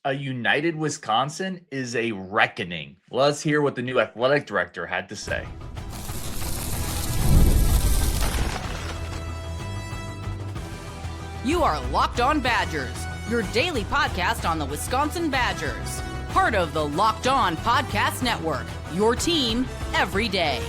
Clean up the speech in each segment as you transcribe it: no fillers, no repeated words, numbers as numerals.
A united Wisconsin is a reckoning. Let's hear what the new athletic director had to say. You are Locked On Badgers, your daily podcast on the Wisconsin Badgers. Part of the Locked On Podcast Network, your team every day.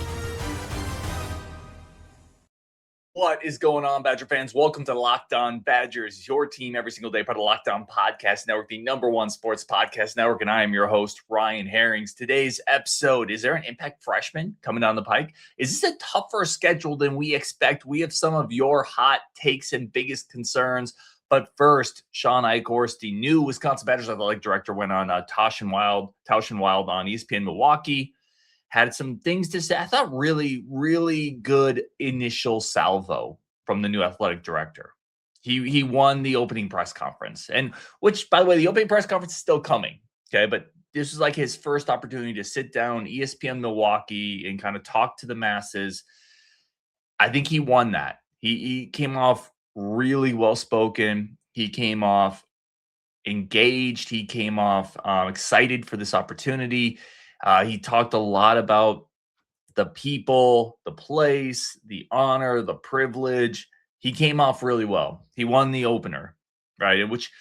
What is going on, Badger fans? Welcome to Locked On Badgers, your team every single day, part of the Locked On Podcast Network, the number one sports podcast network, and I am your host, Ryan Herrings. Today's episode, is there an impact freshman coming down the pike? Is this a tougher schedule than we expect? We have some of your hot takes and biggest concerns. But first, Shawn Eichhorst, the new Wisconsin Badgers athletic director, went on Tausch and Wild on ESPN Milwaukee. Had some things to say. I thought really good initial salvo from the new athletic director. He won the opening press conference, and which, by the way, the opening press conference is still coming. Okay, but this is like his first opportunity to sit down, ESPN Milwaukee, and kind of talk to the masses. I think he won that. He came off really well spoken. He came off engaged. He came off excited for this opportunity. He talked a lot about the people, the place, the honor, the privilege. He came off really well. He won the opener, right? Which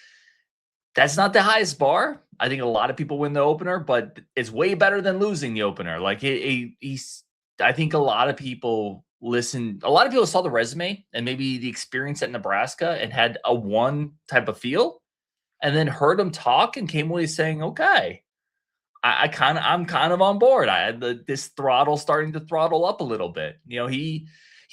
that's not the highest bar. I think a lot of people win the opener, but it's way better than losing the opener. Like I think a lot of people listened. A lot of people saw the resume and maybe the experience at Nebraska and had a one type of feel, and then heard him talk and came away saying, okay, I'm kind of on board. I had this throttle starting to throttle up a little bit. You know, he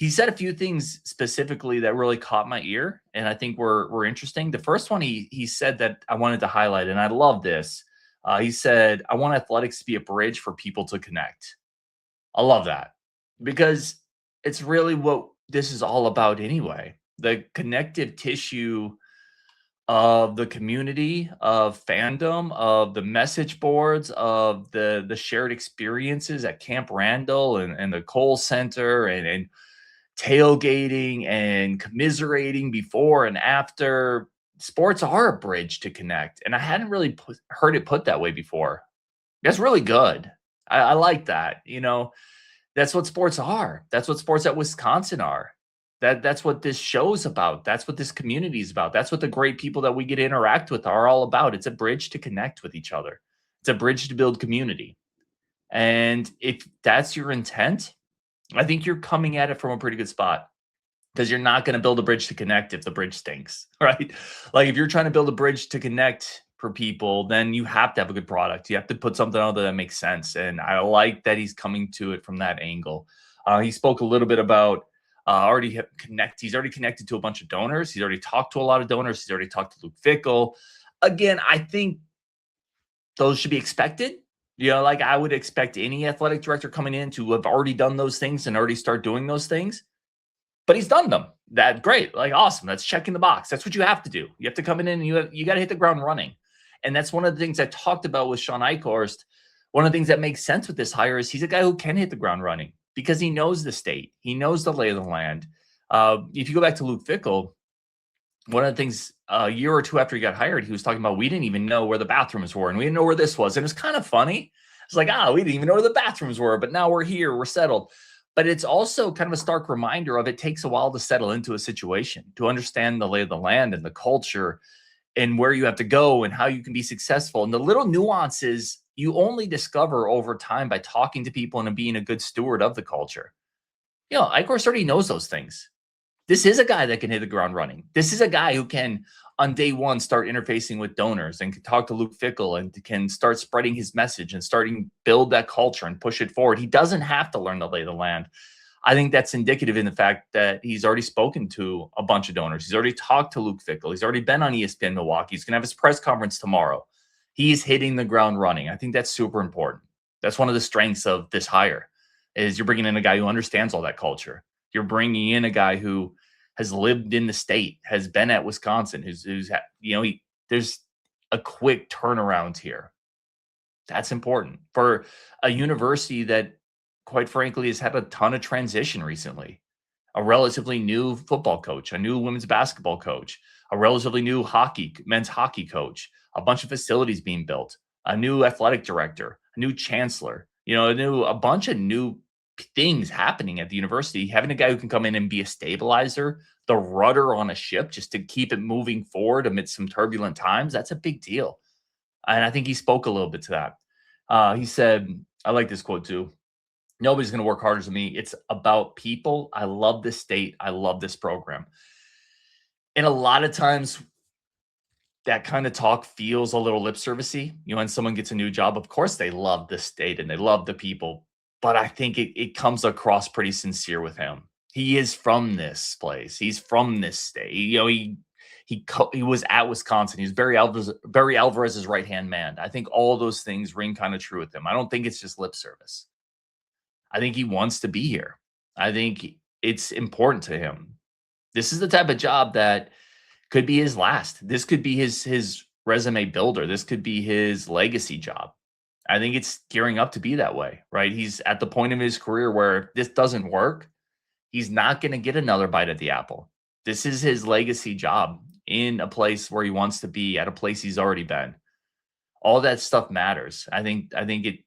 said a few things specifically that really caught my ear, and I think were interesting. The first one he said that I wanted to highlight, and I love this. He said, "I want athletics to be a bridge for people to connect." I love that because it's really what this is all about anyway. The connective tissue of the community, of fandom, of the message boards, of the shared experiences at Camp Randall and the Kohl Center and tailgating and commiserating before and after. Sports are a bridge to connect. And I hadn't really heard it put that way before. That's really good. I like that. You know, that's what sports are. That's what sports at Wisconsin are. That's what this show's about. That's what this community is about. That's what the great people that we get to interact with are all about. It's a bridge to connect with each other. It's a bridge to build community. And if that's your intent, I think you're coming at it from a pretty good spot, because you're not going to build a bridge to connect if the bridge stinks, right? Like if you're trying to build a bridge to connect for people, then you have to have a good product. You have to put something out there that makes sense. And I like that he's coming to it from that angle. He spoke a little bit about he's already connected to a bunch of donors. He's already talked to a lot of donors. He's already talked to Luke Fickell. Again, I think those should be expected. You know, like I would expect any athletic director coming in to have already done those things and already start doing those things. But he's done them. That great. Like awesome. That's checking the box. That's what you have to do. You have to come in and you got to hit the ground running. And that's one of the things I talked about with Shawn Eichhorst. One of the things that makes sense with this hire is he's a guy who can hit the ground running, because he knows the state. He knows the lay of the land. If you go back to Luke Fickell, one of the things a year or two after he got hired, he was talking about, we didn't even know where the bathrooms were, and we didn't know where this was. And it was kind of funny. It's like, we didn't even know where the bathrooms were, but now we're here, we're settled. But it's also kind of a stark reminder of it takes a while to settle into a situation, to understand the lay of the land and the culture and where you have to go and how you can be successful. And the little nuances you only discover over time by talking to people and being a good steward of the culture. You know, Eichhorst already knows those things. This is a guy that can hit the ground running. This is a guy who can, on day one, start interfacing with donors and can talk to Luke Fickell and can start spreading his message and starting build that culture and push it forward. He doesn't have to learn the lay of the land. I think that's indicative in the fact that he's already spoken to a bunch of donors. He's already talked to Luke Fickell. He's already been on ESPN Milwaukee. He's going to have his press conference tomorrow. He's hitting the ground running. I think that's super important. That's one of the strengths of this hire, is you're bringing in a guy who understands all that culture. You're bringing in a guy who has lived in the state, has been at Wisconsin, there's a quick turnaround here. That's important for a university that, quite frankly, has had a ton of transition recently. A relatively new football coach, a new women's basketball coach, a relatively new men's hockey coach, a bunch of facilities being built, a new athletic director, a new chancellor, a bunch of new things happening at the university. Having a guy who can come in and be a stabilizer, the rudder on a ship, just to keep it moving forward amidst some turbulent times, that's a big deal. And I think he spoke a little bit to that. He said, I like this quote too. Nobody's going to work harder than me. It's about people. I love this state. I love this program. And a lot of times that kind of talk feels a little lip servicey. When someone gets a new job, of course they love the state and they love the people. But I think it comes across pretty sincere with him. He is from this place. He's from this state. He was at Wisconsin. He's Barry Alvarez's right-hand man. I think all those things ring kind of true with him. I don't think it's just lip service. I think he wants to be here. I think it's important to him. This is the type of job that could be his last. This could be his resume builder. This could be his legacy job. I think it's gearing up to be that way, right? He's at the point of his career where if this doesn't work, he's not going to get another bite at the apple. This is his legacy job in a place where he wants to be, at a place he's already been. All that stuff matters. I think it,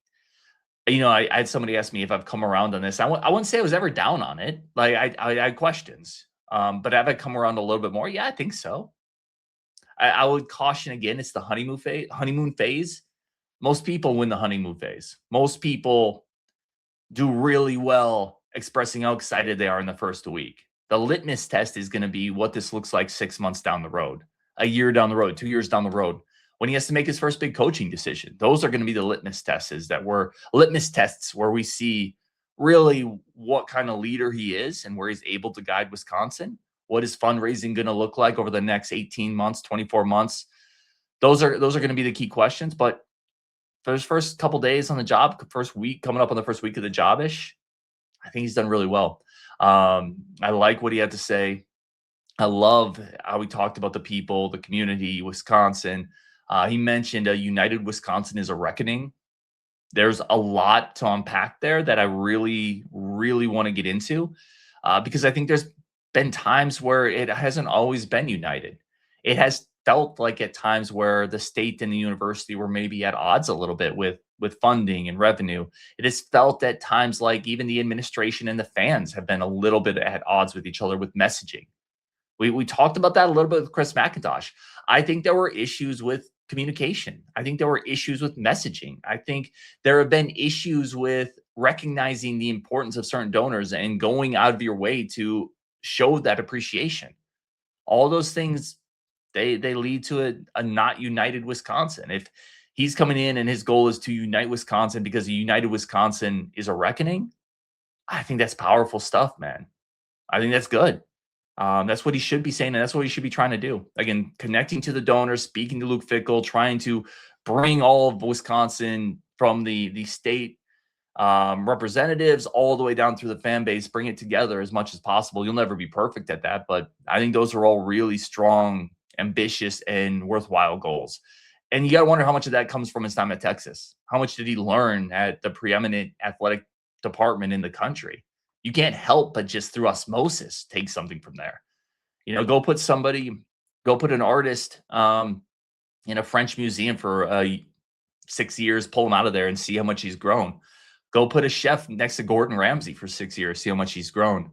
I had somebody ask me if I've come around on this. I wouldn't say I was ever down on it. Like I had questions, but have I come around a little bit more? Yeah, I think so. I would caution again, it's the honeymoon phase. Most people win the honeymoon phase. Most people do really well expressing how excited they are in the first week. The litmus test is going to be what this looks like 6 months down the road, a year down the road, 2 years down the road, when he has to make his first big coaching decision. Those are going to be the litmus tests where we see really what kind of leader he is and where he's able to guide Wisconsin. What is fundraising going to look like over the next 18 months, 24 months? Those are going to be the key questions. But for his first couple days on the job, first week, coming up on the first week of the job-ish, I think he's done really well. I like what he had to say. I love how he talked about the people, the community, Wisconsin. He mentioned a united Wisconsin is a reckoning. There's a lot to unpack there that I really, really want to get into because I think there's been times where it hasn't always been united. It has felt like at times where the state and the university were maybe at odds a little bit with funding and revenue. It has felt at times like even the administration and the fans have been a little bit at odds with each other with messaging. We talked about that a little bit with Chris McIntosh. I think there were issues with communication. I think there were issues with messaging. I think there have been issues with recognizing the importance of certain donors and going out of your way to show that appreciation. All those things, they lead to a not united Wisconsin. If he's coming in and his goal is to unite Wisconsin because a united Wisconsin is a reckoning, I think that's powerful stuff, man. I think that's good. That's what he should be saying, and that's what he should be trying to do. Again, connecting to the donors, speaking to Luke Fickell, trying to bring all of Wisconsin from the state representatives all the way down through the fan base, bring it together as much as possible. You'll never be perfect at that, but I think those are all really strong, ambitious, and worthwhile goals. And you got to wonder how much of that comes from his time at Texas. How much did he learn at the preeminent athletic department in the country? You can't help but just through osmosis take something from there. Go put an artist in a French museum for 6 years, pull him out of there and see how much he's grown. Go put a chef next to Gordon Ramsay for 6 years, see how much he's grown.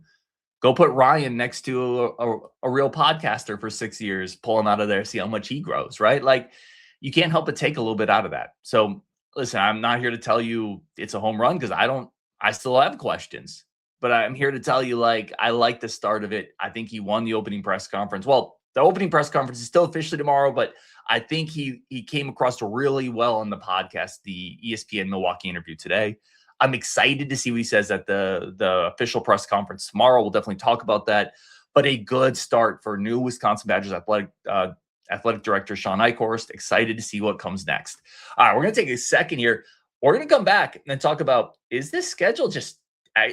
Go put Ryan next to a real podcaster for 6 years, pull him out of there, see how much he grows, right? Like, you can't help but take a little bit out of that. So listen, I'm not here to tell you it's a home run because I still have questions. But I'm here to tell you, I like the start of it. I think he won the opening press conference. Well, the opening press conference is still officially tomorrow, but I think he came across really well on the podcast, the ESPN Milwaukee interview today. I'm excited to see what he says at the official press conference tomorrow. We'll definitely talk about that. But a good start for new Wisconsin Badgers athletic director Shawn Eichhorst. Excited to see what comes next. All right, we're going to take a second here. We're going to come back and talk about, is this schedule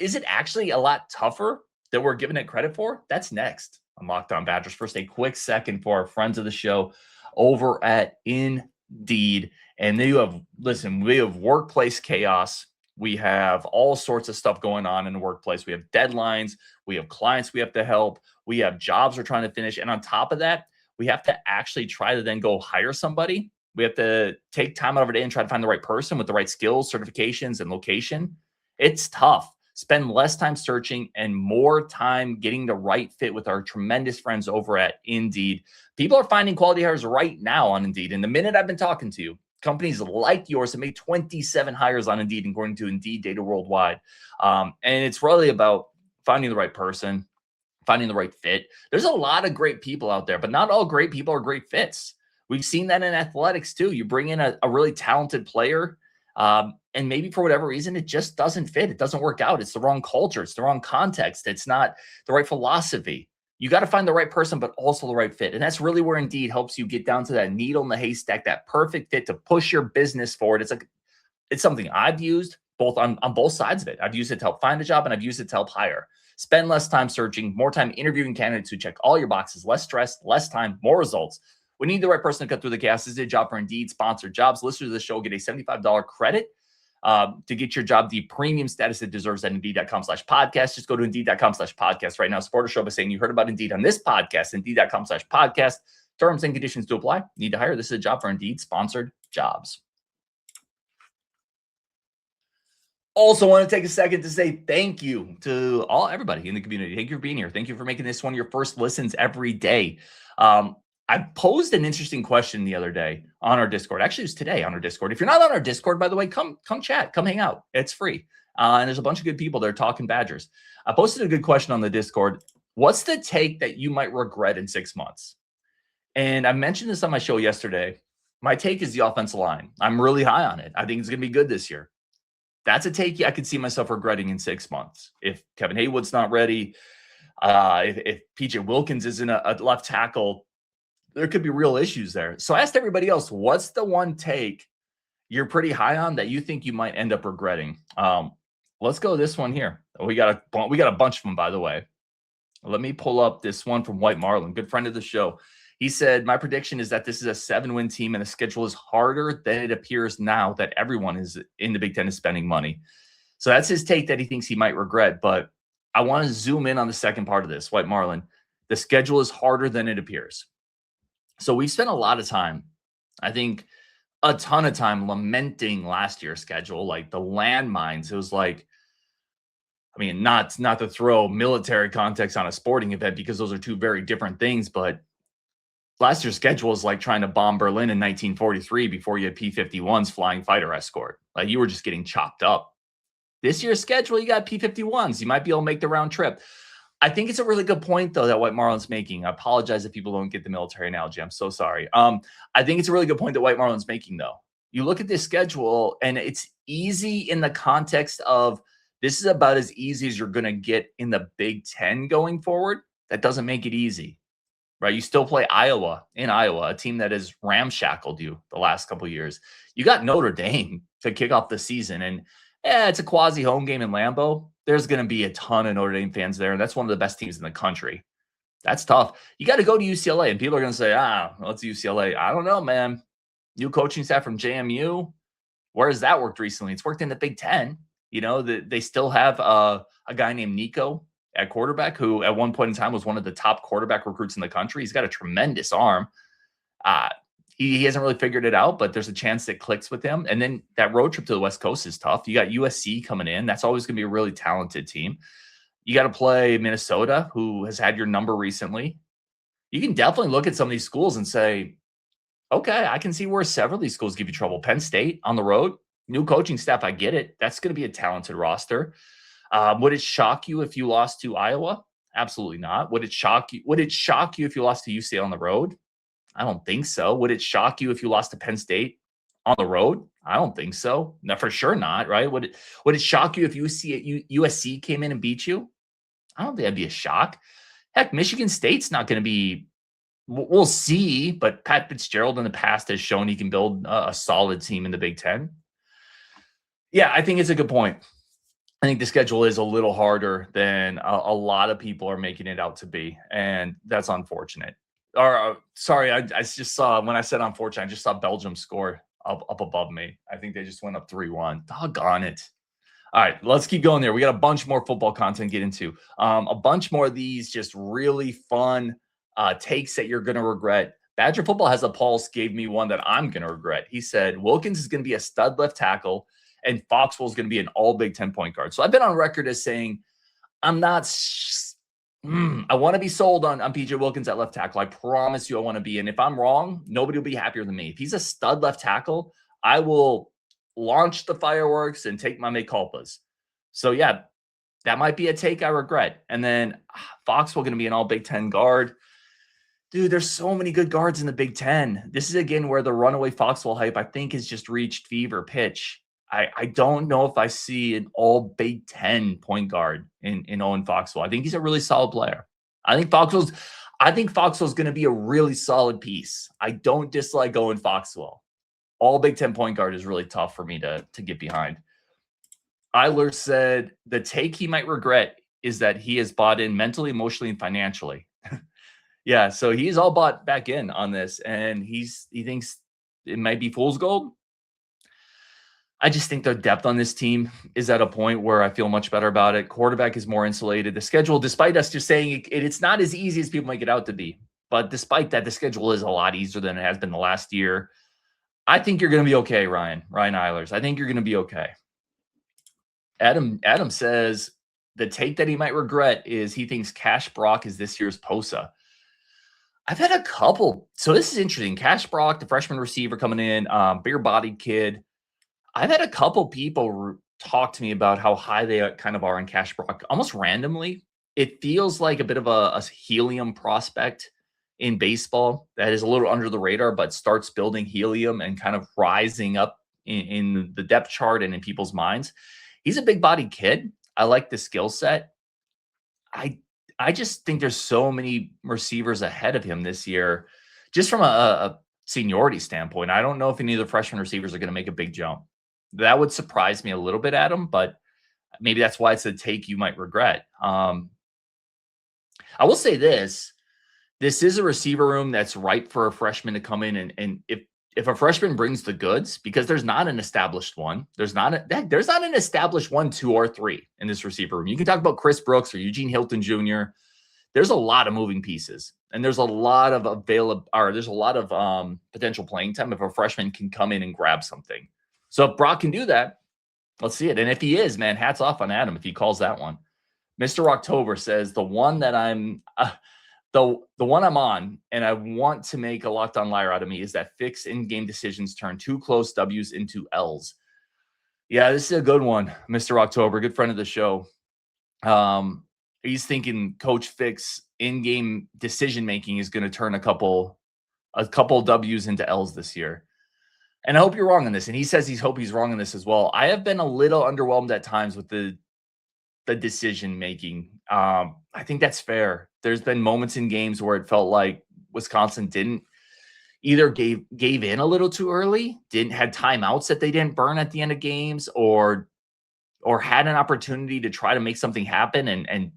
is it actually a lot tougher than we're giving it credit for? That's next on Locked On Badgers. First, a quick second for our friends of the show over at Indeed. And we have workplace chaos. We have all sorts of stuff going on in the workplace. We have deadlines. We have clients we have to help. We have jobs we're trying to finish. And on top of that, we have to actually try to then go hire somebody. We have to take time out of our day and try to find the right person with the right skills, certifications, and location. It's tough. Spend less time searching and more time getting the right fit with our tremendous friends over at Indeed. People are finding quality hires right now on Indeed. And the minute I've been talking to you, companies like yours have made 27 hires on Indeed, according to Indeed data worldwide. And it's really about finding the right person, finding the right fit. There's a lot of great people out there, but not all great people are great fits. We've seen that in athletics too. You bring in a really talented player, and maybe for whatever reason, it just doesn't fit. It doesn't work out. It's the wrong culture. It's the wrong context. It's not the right philosophy. You got to find the right person, but also the right fit. And that's really where Indeed helps you get down to that needle in the haystack, that perfect fit to push your business forward. It's something I've used both on both sides of it. I've used it to help find a job, and I've used it to help hire. Spend less time searching, more time interviewing candidates who check all your boxes, less stress, less time, more results. We need the right person to cut through the chaos. This is a job for Indeed sponsored jobs. Listeners of the show get a $75 credit to get your job the premium status it deserves at Indeed.com/podcast. Just go to Indeed.com/podcast right now. Support our show by saying you heard about Indeed on this podcast. Indeed.com/podcast. Terms and conditions to apply. Need to hire? This is a job for Indeed sponsored jobs. Also want to take a second to say thank you to everybody in the community. Thank you for being here. Thank you for making this one of your first listens every day. I posed an interesting question the other day on our Discord. Actually, it was today on our Discord. If you're not on our Discord, by the way, come chat, come hang out. It's free. And there's a bunch of good people there talking Badgers. I posted a good question on the Discord. What's the take that you might regret in 6 months? And I mentioned this on my show yesterday. My take is the offensive line. I'm really high on it. I think it's going to be good this year. That's a take I could see myself regretting in 6 months. If Kevin Haywood's not ready, if PJ Wilkins isn't a left tackle, there could be real issues there. So I asked everybody else, what's the one take you're pretty high on that you think you might end up regretting? Let's go this one here. We got a bunch of them, by the way. Let me pull up this one from White Marlin, good friend of the show. He said, my prediction is that this is a 7-win team and the schedule is harder than it appears now that everyone is in the Big Ten is spending money. So that's his take that he thinks he might regret. But I want to zoom in on the second part of this, White Marlin. The schedule is harder than it appears. So we've spent a lot of time, I think a ton of time lamenting last year's schedule, like the landmines. It was like, I mean, not to throw military context on a sporting event because those are two very different things, but last year's schedule is like trying to bomb Berlin in 1943 before you had P-51s flying fighter escort. Like you were just getting chopped up. This year's schedule, you got P-51s. You might be able to make the round trip. I think it's a really good point, though, that White Marlin's making. I apologize if people don't get the military analogy. I'm so sorry. I think it's a really good point that White Marlin's making, though. You look at this schedule, and it's easy in the context of this is about as easy as you're going to get in the Big Ten going forward. That doesn't make it easy. Right? You still play Iowa, a team that has ramshackled you the last couple of years. You got Notre Dame to kick off the season, and it's a quasi home game in Lambeau. There's going to be a ton of Notre Dame fans there, and that's one of the best teams in the country. That's tough. You got to go to UCLA, and people are going to say, well, it's UCLA. I don't know, man. New coaching staff from JMU. Where has that worked recently? It's worked in the Big Ten. You know, they still have a guy named Nico at quarterback, who at one point in time was one of the top quarterback recruits in the country. He's got a tremendous arm. He hasn't really figured it out, but there's a chance it clicks with him. And then that road trip to the West Coast is tough. You got USC coming in. That's always going to be a really talented team. You got to play Minnesota, who has had your number recently. You can definitely look at some of these schools and say, okay, I can see where several of these schools give you trouble. Penn State on the road, new coaching staff. I get it. That's going to be a talented roster. Would it shock you if you lost to Iowa? Absolutely not. Would it shock you? Would it shock you if you lost to UCLA on the road? I don't think so. Would it shock you if you lost to Penn State on the road? I don't think so. No, for sure not. Right? Would it shock you if USC came in and beat you? I don't think that'd be a shock. Heck, Michigan State's not going to be. We'll see. But Pat Fitzgerald in the past has shown he can build a solid team in the Big Ten. Yeah, I think it's a good point. I think the schedule is a little harder than a lot of people are making it out to be, and that's unfortunate. Sorry, I just saw, when I said unfortunate, I just saw Belgium score up above me. I think they just went up 3-1. Doggone it. All right, let's keep going there. We got a bunch more football content to get into. A bunch more of these just really fun takes that you're going to regret. Badger Football Has a Pulse gave me one that I'm going to regret. He said Wilkins is going to be a stud left tackle and Foxwell is going to be an all Big Ten point guard. So I've been on record as saying I'm not I want to be sold on PJ Wilkins at left tackle. I promise you I want to be. And if I'm wrong, nobody will be happier than me. If he's a stud left tackle, I will launch the fireworks and take my mea culpas. So, yeah, that might be a take I regret. And then Foxwell going to be an all Big Ten guard. Dude, there's so many good guards in the Big Ten. This is, again, where the runaway Foxwell hype, I think, has just reached fever pitch. I don't know if I see an all Big Ten point guard in Owen Foxwell. I think he's a really solid player. I think Foxwell's going to be a really solid piece. I don't dislike Owen Foxwell. All Big Ten point guard is really tough for me to get behind. Eiler said the take he might regret is that he has bought in mentally, emotionally, and financially. Yeah, so he's all bought back in on this, and he thinks it might be fool's gold. I just think the depth on this team is at a point where I feel much better about it. Quarterback is more insulated. The schedule, despite us just saying it's not as easy as people make it out to be, but despite that, the schedule is a lot easier than it has been the last year. I think you're going to be okay, Ryan Eilers. I think you're going to be okay. Adam says the take that he might regret is he thinks Cash Brock is this year's Posa. I've had a couple. So this is interesting. Cash Brock, the freshman receiver coming in, bigger-bodied kid. I've had a couple people talk to me about how high they kind of are in Cash Brock, almost randomly. It feels like a bit of a helium prospect in baseball that is a little under the radar, but starts building helium and kind of rising up in the depth chart and in people's minds. He's a big-bodied kid. I like the skill set. I just think there's so many receivers ahead of him this year, just from a seniority standpoint. I don't know if any of the freshman receivers are going to make a big jump. That would surprise me a little bit, Adam, but maybe that's why it's a take you might regret. I will say this is a receiver room that's ripe for a freshman to come in. And if a freshman brings the goods, because there's not an established one, there's not an established 1, 2, or 3 in this receiver room. You can talk about Chris Brooks or Eugene Hilton Jr. There's a lot of moving pieces, and there's a lot of potential playing time if a freshman can come in and grab something. So if Brock can do that, let's see it. And if he is, man, hats off on Adam if he calls that one. Mr. October says the one that I'm the one I'm on and I want to make a locked on liar out of me is that fixed in-game decisions turn 2 close W's into L's. Yeah, this is a good one, Mr. October, good friend of the show. He's thinking Coach Fick's in-game decision-making is going to turn a couple W's into L's this year. And I hope you're wrong on this. And he says he's wrong on this as well. I have been a little underwhelmed at times with the decision making. I think that's fair. There's been moments in games where it felt like Wisconsin didn't either gave in a little too early, had timeouts that they didn't burn at the end of games, or had an opportunity to try to make something happen and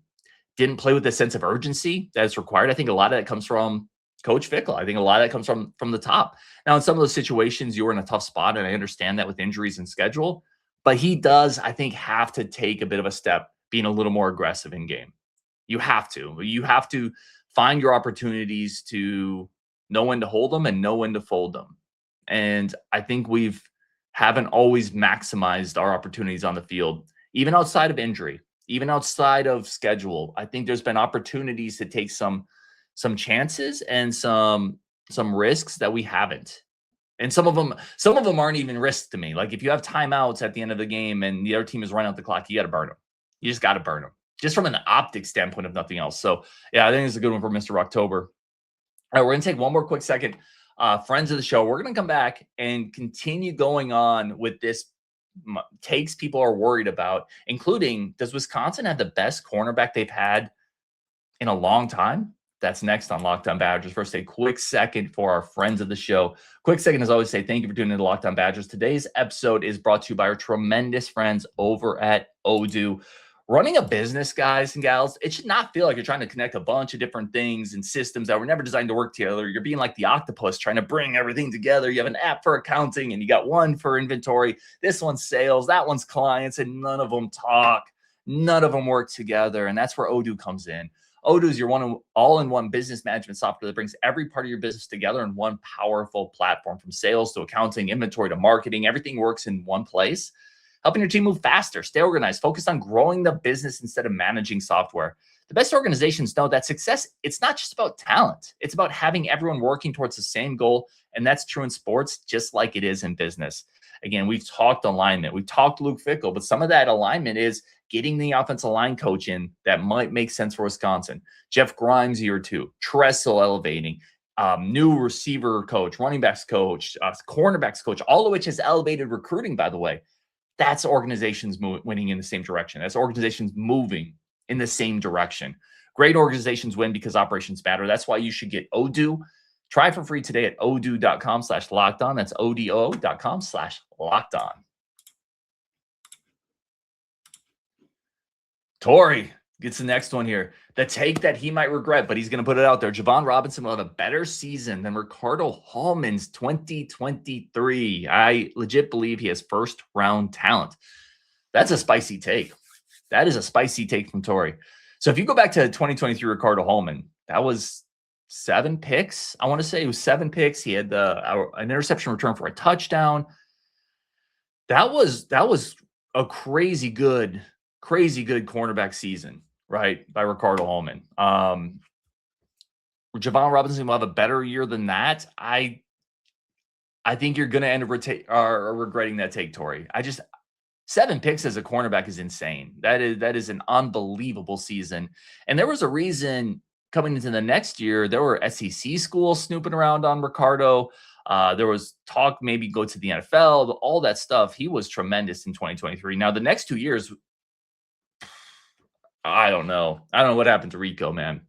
didn't play with the sense of urgency that's required. I think a lot of that comes from Coach Fickell. I think a lot of that comes from the top. Now, in some of those situations, you were in a tough spot, and I understand that with injuries and schedule. But he does, I think, have to take a bit of a step, being a little more aggressive in game. You have to. You have to find your opportunities to know when to hold them and know when to fold them. And I think haven't always maximized our opportunities on the field, even outside of injury, even outside of schedule. I think there's been opportunities to take some chances and some risks that we haven't. And some of them aren't even risks to me. Like if you have timeouts at the end of the game and the other team is running out the clock, you got to burn them. You just got to burn them, just from an optics standpoint, if nothing else. So yeah, I think it's a good one for Mr. October. All right, we're going to take one more quick second. Friends of the show, we're going to come back and continue going on with this takes people are worried about, including, does Wisconsin have the best cornerback they've had in a long time? That's next on Locked On Badgers. First, a quick second for our friends of the show. Quick second, as always, say thank you for tuning in to Locked On Badgers. Today's episode is brought to you by our tremendous friends over at Odoo. Running a business, guys and gals, it should not feel like you're trying to connect a bunch of different things and systems that were never designed to work together. You're being like the octopus trying to bring everything together. You have an app for accounting and you got one for inventory. This one's sales, that one's clients, and none of them talk. None of them work together. And that's where Odoo comes in. Odoo is your all-in-one business management software that brings every part of your business together in one powerful platform. From sales to accounting, inventory to marketing, everything works in one place, helping your team move faster, stay organized, focus on growing the business instead of managing software. The best organizations know that success, it's not just about talent. It's about having everyone working towards the same goal. And that's true in sports, just like it is in business. Again, we've talked alignment. We've talked Luke Fickell, but some of that alignment is getting the offensive line coach in that might make sense for Wisconsin. Jeff Grimes year 2, Tressel elevating, new receiver coach, running backs coach, cornerbacks coach, all of which has elevated recruiting, by the way. That's organizations winning in the same direction. That's organizations moving in the same direction. Great organizations win because operations matter. That's why you should get Odoo. Try it for free today at odoo.com/lockedon. That's ODO.com/lockedon. Tori gets the next one here. The take that he might regret, but he's going to put it out there. Javon Robinson will have a better season than Ricardo Hallman's 2023. I legit believe he has first-round talent. That's a spicy take. That is a spicy take from Tori. So if you go back to 2023 Ricardo Hallman, that was 7 picks. I want to say it was 7 picks. He had an interception return for a touchdown. That was a crazy good cornerback season, right, by Ricardo Hallman. Javon Robinson will have a better year than that. I think you're going to end up regretting that take, Tori. 7 picks as a cornerback is insane. That is an unbelievable season. And there was a reason coming into the next year, there were SEC schools snooping around on Ricardo. There was talk maybe go to the NFL, all that stuff. He was tremendous in 2023. Now, the next 2 years, I don't know. I don't know what happened to Rico, man.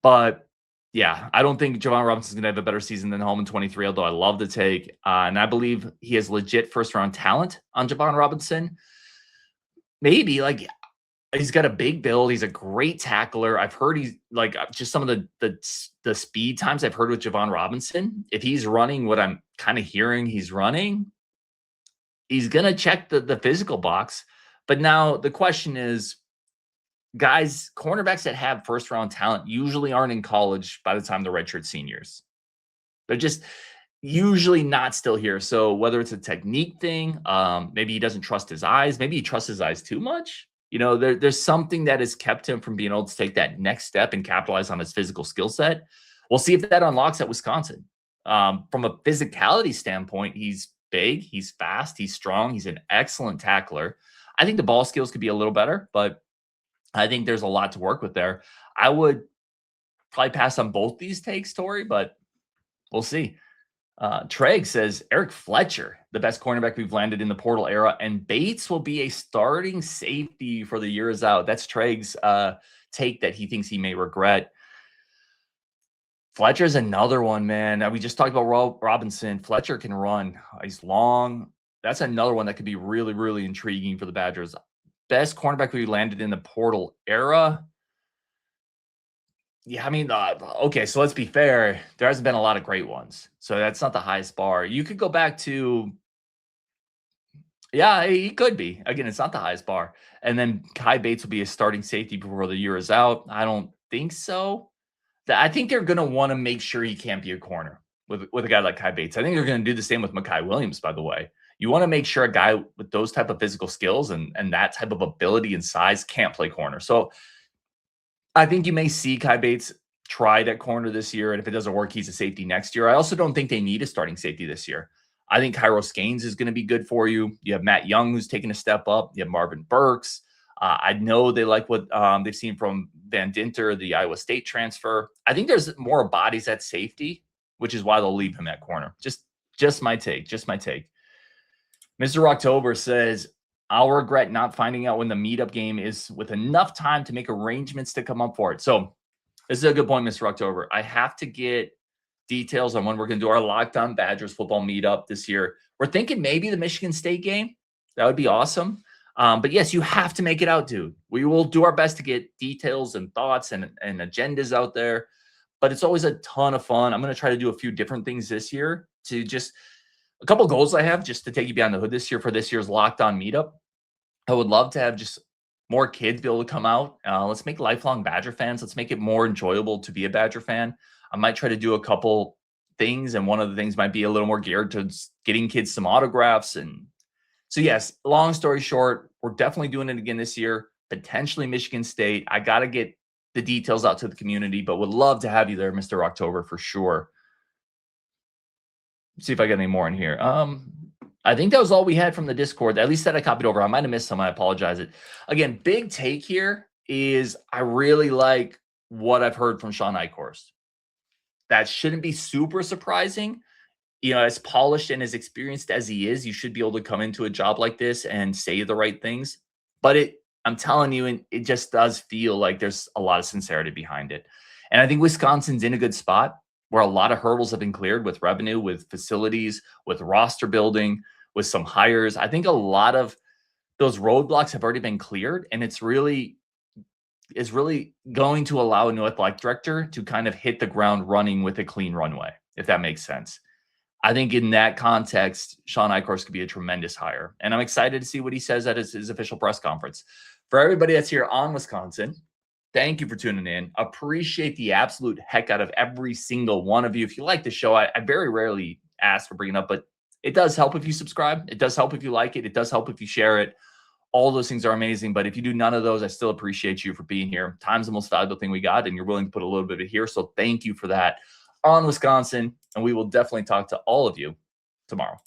But yeah, I don't think Javon Robinson's going to have a better season than Hallman 23, although I love the take. And I believe he has legit first-round talent on Javon Robinson. Maybe, he's got a big build. He's a great tackler. I've heard he's, just some of the speed times I've heard with Javon Robinson. If he's running what I'm kind of hearing he's running, he's going to check the physical box. But now the question is, guys, cornerbacks that have first-round talent usually aren't in college by the time they're redshirt seniors. They're just usually not still here. So whether it's a technique thing, maybe he doesn't trust his eyes. Maybe he trusts his eyes too much. There's something that has kept him from being able to take that next step and capitalize on his physical skill set. We'll see if that unlocks at Wisconsin. From a physicality standpoint, he's big, he's fast, he's strong, he's an excellent tackler. I think the ball skills could be a little better, but I think there's a lot to work with there. I would probably pass on both these takes, Tori, but we'll see. Treg says Eric Fletcher, the best cornerback we've landed in the portal era, and Bates will be a starting safety for the year is out. That's Treg's take that he thinks he may regret. Fletcher's another one, man. We just talked about Robinson. Fletcher can run. He's long. That's another one that could be really, really intriguing for the Badgers. Best cornerback we landed in the portal era. Yeah, I mean, okay, so let's be fair. There hasn't been a lot of great ones. So that's not the highest bar. You could go back to, yeah, he could be. Again, it's not the highest bar. And then Kai Bates will be a starting safety before the year is out. I don't think so. I think they're going to want to make sure he can't be a corner with a guy like Kai Bates. I think they're going to do the same with Mekhi Williams, by the way. You want to make sure a guy with those type of physical skills and that type of ability and size can't play corner. So I think you may see Kai Bates tried at corner this year, and if it doesn't work, he's a safety next year. I also don't think they need a starting safety this year. I think Kairos Gaines is going to be good for you. You have Matt Young, who's taking a step up. You have Marvin Burks. I know they like what they've seen from Van Dinter, the Iowa State transfer. I think there's more bodies at safety, which is why they'll leave him at corner. Just my take. Mr. October says, I'll regret not finding out when the meetup game is with enough time to make arrangements to come up for it. So this is a good point, Mr. October. I have to get details on when we're going to do our Locked On Badgers football meetup this year. We're thinking maybe the Michigan State game. That would be awesome. But yes, you have to make it out, dude. We will do our best to get details and thoughts and agendas out there. But it's always a ton of fun. I'm going to try to do a few different things this year to just a couple goals I have just to take you beyond the hood this year for this year's Locked On meetup. I would love to have just more kids be able to come out. Let's make lifelong Badger fans. Let's make it more enjoyable to be a Badger fan. I might try to do a couple things, and one of the things might be a little more geared to getting kids some autographs. And so, yes, long story short, we're definitely doing it again this year, potentially Michigan State. I got to get the details out to the community, but would love to have you there, Mr. October, for sure. Let's see if I got any more in here. I think that was all we had from the Discord, at least that I copied over. I might have missed some. I apologize. Again, big take here is I really like what I've heard from Shawn Eichhorst. That shouldn't be super surprising. You know, as polished and as experienced as he is, you should be able to come into a job like this and say the right things. But I'm telling you, it just does feel like there's a lot of sincerity behind it. And I think Wisconsin's in a good spot where a lot of hurdles have been cleared with revenue, with facilities, with roster building, with some hires. I think a lot of those roadblocks have already been cleared, and it's really going to allow a new athletic director to kind of hit the ground running with a clean runway, if that makes sense. I think in that context, Shawn Eichhorst could be a tremendous hire, and I'm excited to see what he says at his official press conference. For everybody that's here on Wisconsin, thank you for tuning in. Appreciate the absolute heck out of every single one of you. If you like the show, I very rarely ask for bringing up, but it does help if you subscribe. It does help if you like it. It does help if you share it. All those things are amazing. But if you do none of those, I still appreciate you for being here. Time's the most valuable thing we got, and you're willing to put a little bit of it here. So thank you for that on Wisconsin. And we will definitely talk to all of you tomorrow.